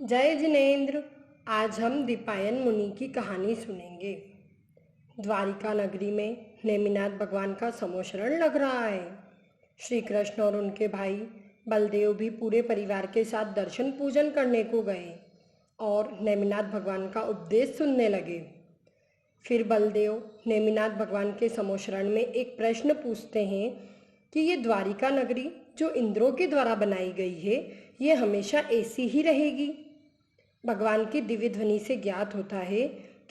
जय जिनेंद्र। आज हम दीपायन मुनि की कहानी सुनेंगे। द्वारिका नगरी में नेमिनाथ भगवान का समोशरण लग रहा है। श्री कृष्ण और उनके भाई बलदेव भी पूरे परिवार के साथ दर्शन पूजन करने को गए और नेमिनाथ भगवान का उपदेश सुनने लगे। फिर बलदेव नेमिनाथ भगवान के समोशरण में एक प्रश्न पूछते हैं कि ये द्वारिका नगरी जो इंद्रों के द्वारा बनाई गई है, ये हमेशा ऐसी ही रहेगी? भगवान की दिव्य ध्वनि से ज्ञात होता है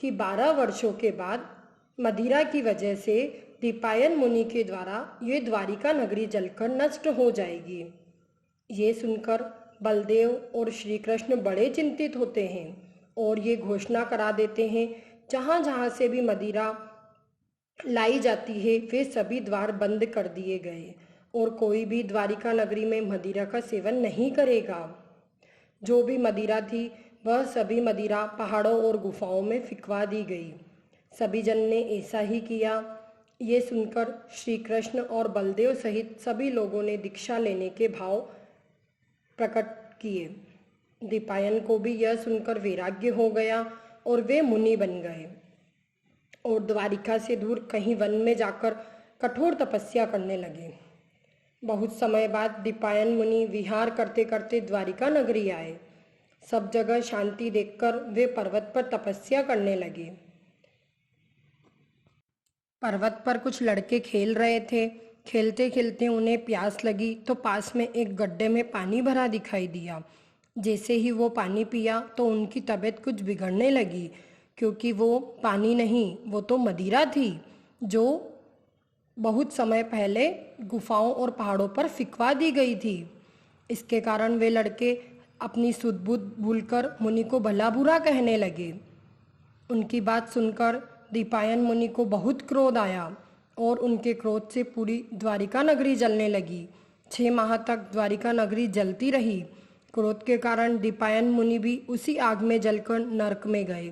कि 12 वर्षों के बाद मदिरा की वजह से दीपायन मुनि के द्वारा ये द्वारिका नगरी जलकर नष्ट हो जाएगी। ये सुनकर बलदेव और श्री कृष्ण बड़े चिंतित होते हैं और ये घोषणा करा देते हैं, जहाँ जहाँ से भी मदिरा लाई जाती है वे सभी द्वार बंद कर दिए गए और कोई भी द्वारिका नगरी में मदिरा का सेवन नहीं करेगा। जो भी मदिरा थी वह सभी मदिरा पहाड़ों और गुफाओं में फिकवा दी गई। सभी जन ने ऐसा ही किया। ये सुनकर श्री कृष्ण और बलदेव सहित सभी लोगों ने दीक्षा लेने के भाव प्रकट किए। दीपायन को भी यह सुनकर वैराग्य हो गया और वे मुनि बन गए और द्वारिका से दूर कहीं वन में जाकर कठोर तपस्या करने लगे। बहुत समय बाद दीपायन मुनि विहार करते करते द्वारिका नगरी आए। सब जगह शांति देखकर वे पर्वत पर तपस्या करने लगे। पर्वत पर कुछ लड़के खेल रहे थे। खेलते खेलते उन्हें प्यास लगी तो पास में एक गड्ढे में पानी भरा दिखाई दिया। जैसे ही वो पानी पिया तो उनकी तबीयत कुछ बिगड़ने लगी, क्योंकि वो पानी नहीं, वो तो मदिरा थी जो बहुत समय पहले गुफाओं और पहाड़ों पर फिकवा दी गई थी। इसके कारण वे लड़के अपनी सुध बुध भूलकर मुनि को भला बुरा कहने लगे। उनकी बात सुनकर दीपायन मुनि को बहुत क्रोध आया और उनके क्रोध से पूरी द्वारिका नगरी जलने लगी। 6 माह तक द्वारिका नगरी जलती रही। क्रोध के कारण दीपायन मुनि भी उसी आग में जलकर नरक में गए।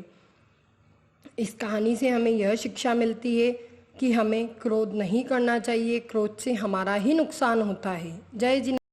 इस कहानी से हमें यह शिक्षा मिलती है कि हमें क्रोध नहीं करना चाहिए। क्रोध से हमारा ही नुकसान होता है। जय जिनेंद्र।